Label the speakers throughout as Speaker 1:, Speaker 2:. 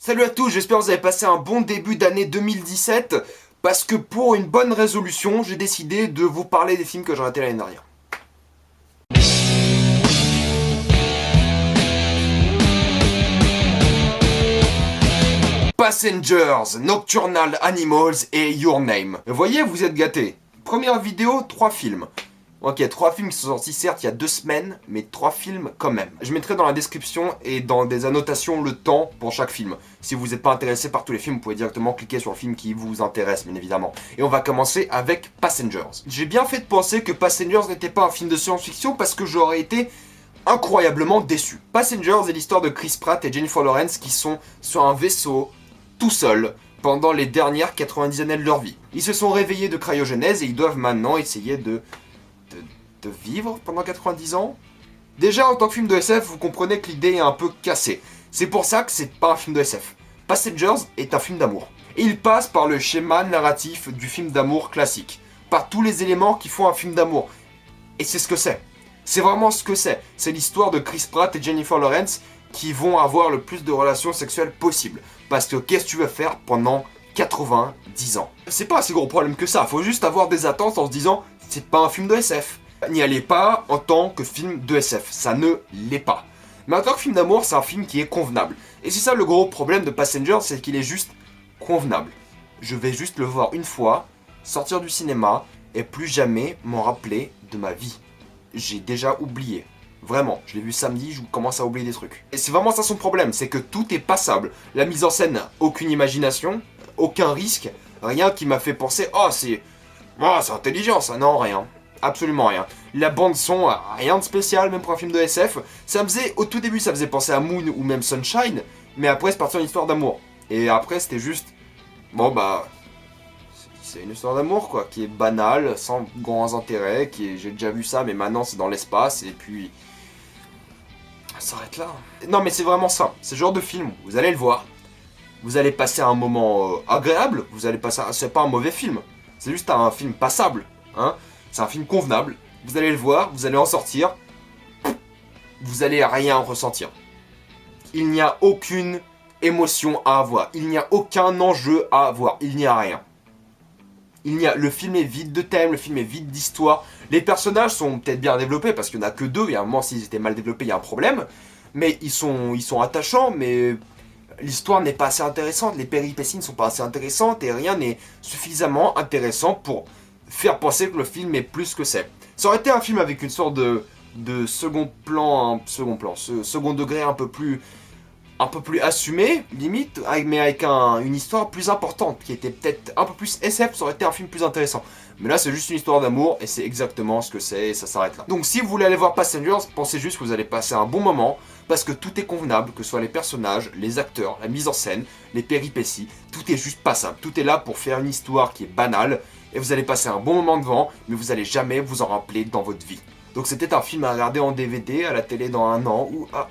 Speaker 1: Salut à tous, j'espère que vous avez passé un bon début d'année 2017, parce que pour une bonne résolution, j'ai décidé de vous parler des films que j'ai ratés l'année dernière. Passengers, Nocturnal Animals et Your Name. Vous voyez, vous êtes gâtés. Première vidéo, 3 films. Ok, 3 films qui sont sortis certes il y a 2 semaines, mais 3 films quand même. Je mettrai dans la description et dans des annotations le temps pour chaque film. Si vous n'êtes pas intéressé par tous les films, vous pouvez directement cliquer sur le film qui vous intéresse, bien évidemment. Et on va commencer avec Passengers. J'ai bien fait de penser que Passengers n'était pas un film de science-fiction parce que j'aurais été incroyablement déçu. Passengers est l'histoire de Chris Pratt et Jennifer Lawrence qui sont sur un vaisseau, tout seuls, pendant les dernières 90 années de leur vie. Ils se sont réveillés de cryogénèse et ils doivent maintenant essayer de vivre pendant 90 ans. Déjà, en tant que film de SF, vous comprenez que l'idée est un peu cassée. C'est pour ça que c'est pas un film de SF. Passengers est un film d'amour. Et il passe par le schéma narratif du film d'amour classique. Par tous les éléments qui font un film d'amour. Et c'est ce que c'est. C'est vraiment ce que c'est. C'est l'histoire de Chris Pratt et Jennifer Lawrence qui vont avoir le plus de relations sexuelles possible. Parce que qu'est-ce que tu veux faire pendant 90 ans? C'est pas un si gros problème que ça. Faut juste avoir des attentes en se disant, c'est pas un film de SF. N'y allez pas en tant que film de SF, ça ne l'est pas. Mais en tant que film d'amour, c'est un film qui est convenable. Et c'est ça le gros problème de Passenger, c'est qu'il est juste convenable. Je vais juste le voir une fois, sortir du cinéma, et plus jamais m'en rappeler de ma vie. J'ai déjà oublié. Vraiment, je l'ai vu samedi, je commence à oublier des trucs. Et c'est vraiment ça son problème, c'est que tout est passable. La mise en scène, aucune imagination, aucun risque, rien qui m'a fait penser « Oh, c'est intelligent ça !» Non, rien. Absolument rien. La bande son, rien de spécial, même pour un film de SF. Ça me faisait, au tout début, ça faisait penser à Moon ou même Sunshine, mais après, c'est parti en histoire d'amour. Et après, c'était juste, bon bah, c'est une histoire d'amour quoi, qui est banale, sans grands intérêts, j'ai déjà vu ça, mais maintenant c'est dans l'espace, et puis, ça s'arrête là. Non mais c'est vraiment ça, c'est le genre de film, vous allez le voir, vous allez passer un moment agréable, vous allez passer, c'est pas un mauvais film, c'est juste un film passable, hein. C'est un film convenable, vous allez le voir, vous allez en sortir, vous allez rien ressentir. Il n'y a aucune émotion à avoir, il n'y a aucun enjeu à avoir, il n'y a rien. Le film est vide de thème, le film est vide d'histoire, les personnages sont peut-être bien développés parce qu'il n'y en a que 2, et à un moment s'ils étaient mal développés il y a un problème, mais ils sont attachants, mais l'histoire n'est pas assez intéressante, les péripéties ne sont pas assez intéressantes, et rien n'est suffisamment intéressant pour faire penser que le film est plus que c'est. Ça aurait été un film avec une sorte de second degré un peu plus assumé, limite, mais avec une histoire plus importante, qui était peut-être un peu plus SF, ça aurait été un film plus intéressant. Mais là, c'est juste une histoire d'amour, et c'est exactement ce que c'est, et ça s'arrête là. Donc si vous voulez aller voir Passengers, pensez juste que vous allez passer un bon moment, parce que tout est convenable, que ce soit les personnages, les acteurs, la mise en scène, les péripéties, tout est juste passable. Tout est là pour faire une histoire qui est banale, et vous allez passer un bon moment devant, mais vous allez jamais vous en rappeler dans votre vie. Donc c'était un film à regarder en DVD, à la télé dans un an, ou à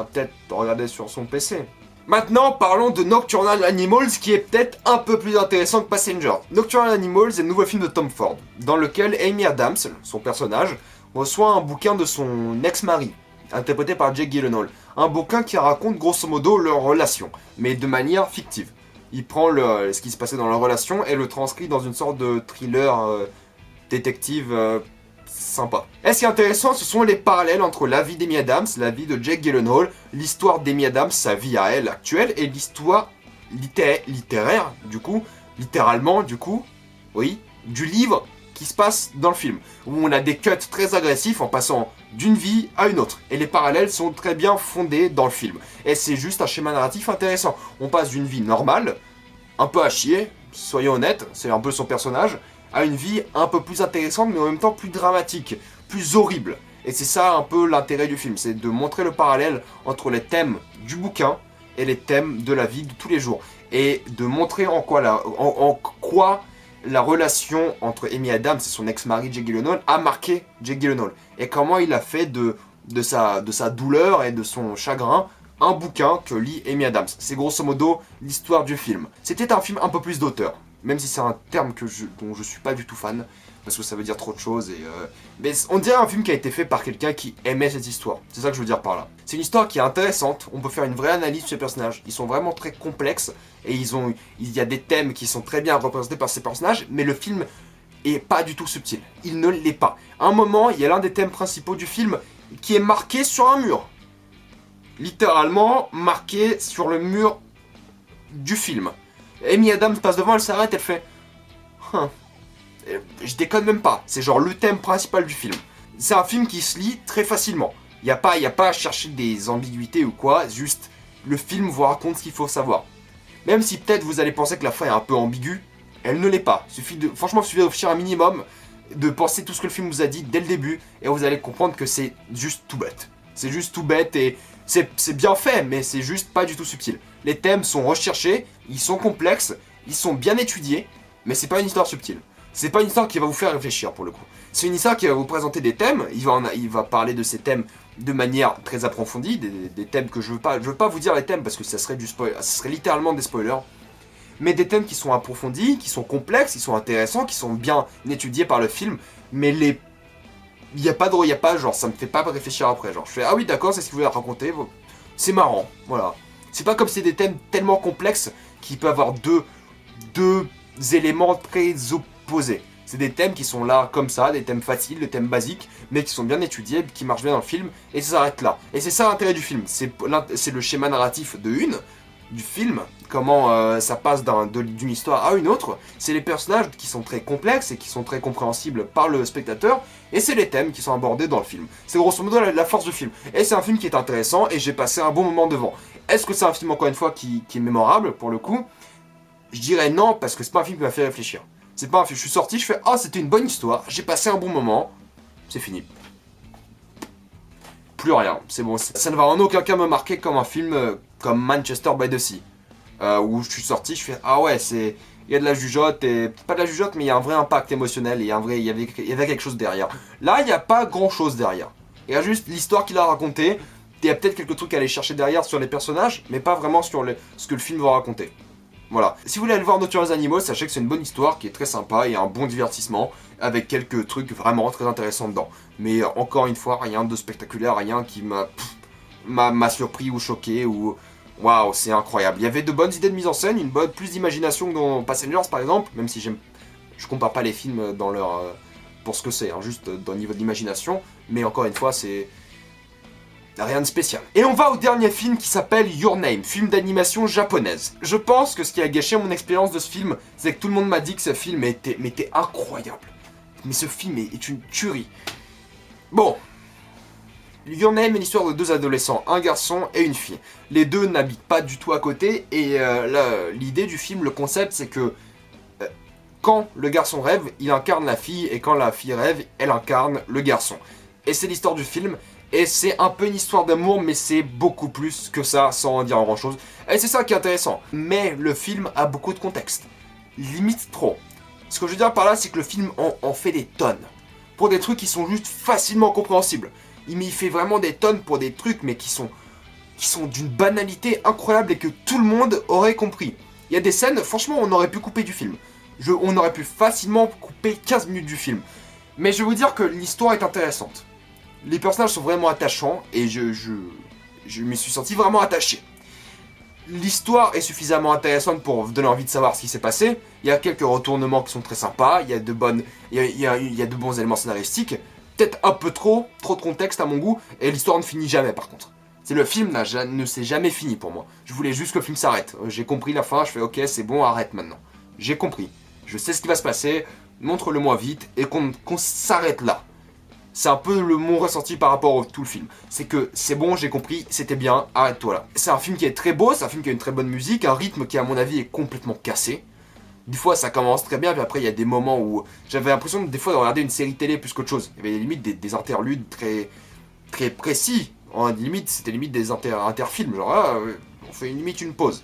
Speaker 1: peut-être regarder sur son PC. Maintenant, parlons de Nocturnal Animals, qui est peut-être un peu plus intéressant que Passenger. Nocturnal Animals est le nouveau film de Tom Ford, dans lequel Amy Adams, son personnage, reçoit un bouquin de son ex-mari, interprété par Jake Gyllenhaal. Un bouquin qui raconte grosso modo leur relation, mais de manière fictive. Il prend ce qui se passait dans leur relation et le transcrit dans une sorte de thriller détective sympa. Et ce qui est intéressant, ce sont les parallèles entre la vie d'Amy Adams, la vie de Jake Gyllenhaal, l'histoire d'Amy Adams, sa vie à elle actuelle, et l'histoire littéraire, du coup, littéralement, du coup, oui, du livre qui se passe dans le film, où on a des cuts très agressifs en passant d'une vie à une autre. Et les parallèles sont très bien fondés dans le film. Et c'est juste un schéma narratif intéressant. On passe d'une vie normale, un peu à chier, soyons honnêtes, c'est un peu son personnage, à une vie un peu plus intéressante, mais en même temps plus dramatique, plus horrible. Et c'est ça un peu l'intérêt du film, c'est de montrer le parallèle entre les thèmes du bouquin et les thèmes de la vie de tous les jours. Et de montrer en quoi la relation entre Amy Adams et son ex-mari Jake Gyllenhaal a marqué Jake Gyllenhaal. Et comment il a fait de sa douleur et de son chagrin un bouquin que lit Amy Adams. C'est grosso modo l'histoire du film. C'était un film un peu plus d'auteur. Même si c'est un terme dont je suis pas du tout fan, parce que ça veut dire trop de choses, mais on dirait un film qui a été fait par quelqu'un qui aimait cette histoire. C'est ça que je veux dire par là. C'est une histoire qui est intéressante, on peut faire une vraie analyse sur ces personnages. Ils sont vraiment très complexes, et il y a des thèmes qui sont très bien représentés par ces personnages, mais le film est pas du tout subtil. Il ne l'est pas. À un moment, il y a l'un des thèmes principaux du film qui est marqué sur un mur. Littéralement marqué sur le mur du film. Amy Adams passe devant, elle s'arrête, elle fait... Je déconne même pas, c'est genre le thème principal du film. C'est un film qui se lit très facilement. Il n'y a pas à chercher des ambiguïtés ou quoi, juste le film vous raconte ce qu'il faut savoir. Même si peut-être vous allez penser que la fin est un peu ambiguë, elle ne l'est pas. Franchement, il suffit de réfléchir un minimum, de penser tout ce que le film vous a dit dès le début, et vous allez comprendre que c'est juste tout bête. C'est juste tout bête et c'est bien fait, mais c'est juste pas du tout subtil. Les thèmes sont recherchés, ils sont complexes, ils sont bien étudiés, mais c'est pas une histoire subtile. C'est pas une histoire qui va vous faire réfléchir pour le coup. C'est une histoire qui va vous présenter des thèmes, il va parler de ces thèmes de manière très approfondie, des thèmes que je veux pas vous dire les thèmes parce que ça serait du spoil, ça serait littéralement des spoilers. Mais des thèmes qui sont approfondis, qui sont complexes, qui sont intéressants, qui sont bien étudiés par le film, mais il y a pas genre ça me fait pas réfléchir après, genre je fais ah oui d'accord c'est ce qu'il voulait raconter, c'est marrant, voilà. C'est pas comme c'est des thèmes tellement complexes qui peuvent avoir deux éléments très opposés. C'est des thèmes qui sont là comme ça, des thèmes faciles, des thèmes basiques, mais qui sont bien étudiés, qui marchent bien dans le film, et ça s'arrête là. Et c'est ça l'intérêt du film, c'est le schéma narratif du film, comment ça passe d'une histoire à une autre, c'est les personnages qui sont très complexes et qui sont très compréhensibles par le spectateur, et c'est les thèmes qui sont abordés dans le film. C'est grosso modo la force du film. Et c'est un film qui est intéressant, et j'ai passé un bon moment devant. Est-ce que c'est un film, encore une fois, qui est mémorable, pour le coup? Je dirais non, parce que c'est pas un film qui m'a fait réfléchir. C'est pas un film, je suis sorti, je fais « Ah, c'était une bonne histoire, j'ai passé un bon moment, c'est fini. » Plus rien, c'est bon. Ça ne va en aucun cas me marquer comme un film comme Manchester by the Sea. Où je suis sorti, je fais « Ah ouais, il y a de la jugeote, et pas de la jugeote, mais il y a un vrai impact émotionnel, et il y avait quelque chose derrière. » Là, il n'y a pas grand-chose derrière. Il y a juste l'histoire qu'il a racontée, il y a peut-être quelques trucs à aller chercher derrière sur les personnages, mais pas vraiment sur ce que le film va raconter. Voilà. Si vous voulez aller voir Nocturnal Animals, sachez que c'est une bonne histoire qui est très sympa et un bon divertissement avec quelques trucs vraiment très intéressants dedans. Mais encore une fois, rien de spectaculaire, rien qui m'a surpris ou choqué ou... Waouh, c'est incroyable. Il y avait de bonnes idées de mise en scène, plus d'imagination que dans Passengers par exemple, même si je compare pas les films dans leur... pour ce que c'est, hein, juste dans le niveau de l'imagination. Mais encore une fois, c'est... rien de spécial. Et on va au dernier film qui s'appelle Your Name, film d'animation japonaise. Je pense que ce qui a gâché mon expérience de ce film, c'est que tout le monde m'a dit que ce film était incroyable. Mais ce film est une tuerie. Bon. Your Name est l'histoire de deux adolescents, un garçon et une fille. Les deux n'habitent pas du tout à côté et l'idée du film, le concept, c'est que quand le garçon rêve, il incarne la fille et quand la fille rêve, elle incarne le garçon. Et c'est l'histoire du film. Et c'est un peu une histoire d'amour, mais c'est beaucoup plus que ça, sans en dire grand chose. Et c'est ça qui est intéressant. Mais le film a beaucoup de contexte. Limite trop. Ce que je veux dire par là, c'est que le film en fait des tonnes. Pour des trucs qui sont juste facilement compréhensibles. Il fait vraiment des tonnes pour des trucs, mais qui sont d'une banalité incroyable et que tout le monde aurait compris. Il y a des scènes, franchement, on aurait pu couper du film. On aurait pu facilement couper 15 minutes du film. Mais je vais vous dire que l'histoire est intéressante. Les personnages sont vraiment attachants et je me suis senti vraiment attaché. L'histoire est suffisamment intéressante pour vous donner envie de savoir ce qui s'est passé. Il y a quelques retournements qui sont très sympas, il y a de bons éléments scénaristiques. Peut-être un peu trop de contexte à mon goût, et l'histoire ne finit jamais par contre. Le film ne s'est jamais fini pour moi. Je voulais juste que le film s'arrête. J'ai compris la fin, je fais ok c'est bon, arrête maintenant. J'ai compris. Je sais ce qui va se passer, montre-le-moi vite, et qu'on s'arrête là. C'est un peu mon ressenti par rapport à tout le film. C'est que c'est bon, j'ai compris, c'était bien, arrête-toi là. C'est un film qui est très beau, c'est un film qui a une très bonne musique, un rythme qui à mon avis est complètement cassé. Des fois ça commence très bien, puis après il y a des moments où j'avais l'impression des fois de regarder une série télé plus qu'autre chose. Il y avait limite des interludes très précis. C'était limite des interfilms, genre on fait limite une pause.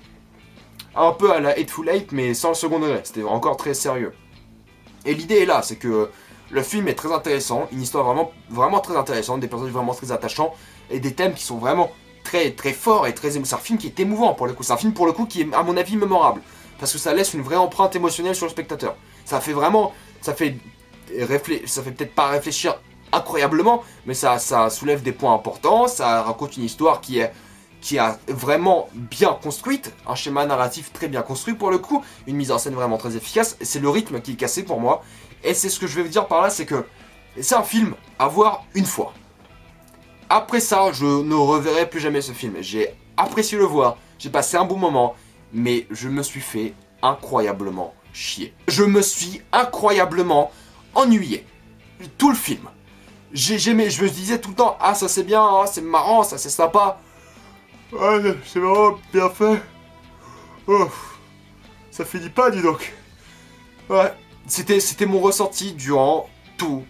Speaker 1: Un peu à la Hateful Eight, mais sans le second degré, c'était encore très sérieux. Et l'idée est là, c'est que le film est très intéressant, une histoire vraiment très intéressante, des personnages vraiment très attachants, et des thèmes qui sont vraiment très forts et très émouvants. C'est un film qui est émouvant pour le coup, c'est un film pour le coup qui est à mon avis mémorable. parce que ça laisse une vraie empreinte émotionnelle sur le spectateur. Ça fait vraiment, ça fait peut-être pas réfléchir incroyablement, mais ça soulève des points importants, ça raconte une histoire qui est vraiment bien construite, un schéma narratif très bien construit pour le coup, une mise en scène vraiment très efficace, c'est le rythme qui est cassé pour moi, et c'est ce que je vais vous dire par là, c'est que c'est un film à voir une fois. Après ça, je ne reverrai plus jamais ce film. J'ai apprécié le voir, j'ai passé un bon moment, mais je me suis fait incroyablement chier. Je me suis incroyablement ennuyé. Tout le film. Je me disais tout le temps, ah ça c'est bien, ah, c'est marrant, ça c'est sympa. Ah, c'est vraiment bien fait. Oh, ça finit pas, dis donc. Ouais, c'était mon ressenti durant tout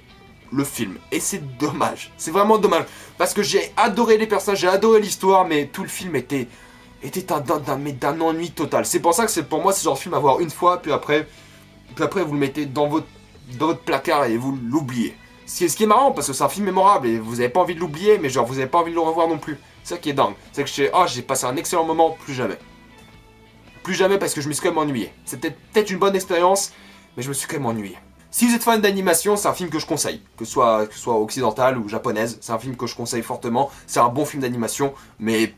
Speaker 1: le film. Et c'est dommage. C'est vraiment dommage. Parce que j'ai adoré les personnages, j'ai adoré l'histoire, mais tout le film était d'un ennui total. C'est pour ça que pour moi, c'est genre de film à voir une fois, puis après vous le mettez dans votre placard et vous l'oubliez. Ce qui est marrant, parce que c'est un film mémorable, et vous avez pas envie de l'oublier, mais genre vous avez pas envie de le revoir non plus. C'est ça qui est dingue. C'est que j'ai passé un excellent moment, plus jamais. Plus jamais parce que je me suis quand même ennuyé. C'était peut-être une bonne expérience, mais je me suis quand même ennuyé. Si vous êtes fan d'animation, c'est un film que je conseille. Que ce soit occidental ou japonaise, c'est un film que je conseille fortement. C'est un bon film d'animation, mais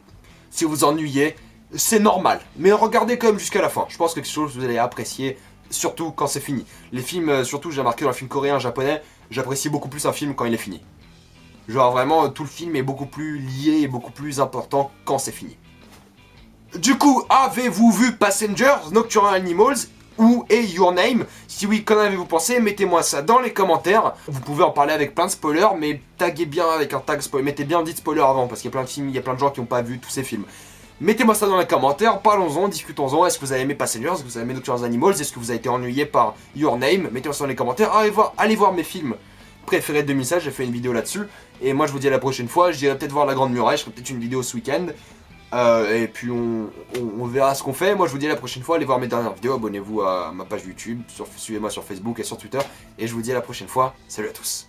Speaker 1: si vous ennuyez, c'est normal. Mais regardez quand même jusqu'à la fin. Je pense que quelque chose que vous allez apprécier, surtout quand c'est fini. Les films, surtout j'ai remarqué dans les films coréens, japonais, j'apprécie beaucoup plus un film quand il est fini. Genre vraiment, tout le film est beaucoup plus lié et beaucoup plus important quand c'est fini. Du coup, avez-vous vu Passengers, Nocturnal Animals ou Your Name? Si oui, qu'en avez-vous pensé? Mettez-moi ça dans les commentaires. Vous pouvez en parler avec plein de spoilers, mais taguez bien avec un tag spoiler. Mettez bien 10 spoilers avant, parce qu'il y a plein de films, il y a plein de gens qui n'ont pas vu tous ces films. Mettez-moi ça dans les commentaires, parlons-en, discutons-en. Est-ce que vous avez aimé Passengers? Est-ce que vous avez aimé Nocturnal Animals? Est-ce que vous avez été ennuyé par Your Name? Mettez-moi ça dans les commentaires. Allez voir mes films préférés de 2016, j'ai fait une vidéo là-dessus. Et moi je vous dis à la prochaine fois, je dirai peut-être voir La Grande Muraille, je ferai peut-être une vidéo ce week-end. Et puis on verra ce qu'on fait. Moi je vous dis à la prochaine fois, allez voir mes dernières vidéos, abonnez-vous à ma page YouTube, suivez-moi sur Facebook et sur Twitter. Et je vous dis à la prochaine fois, salut à tous.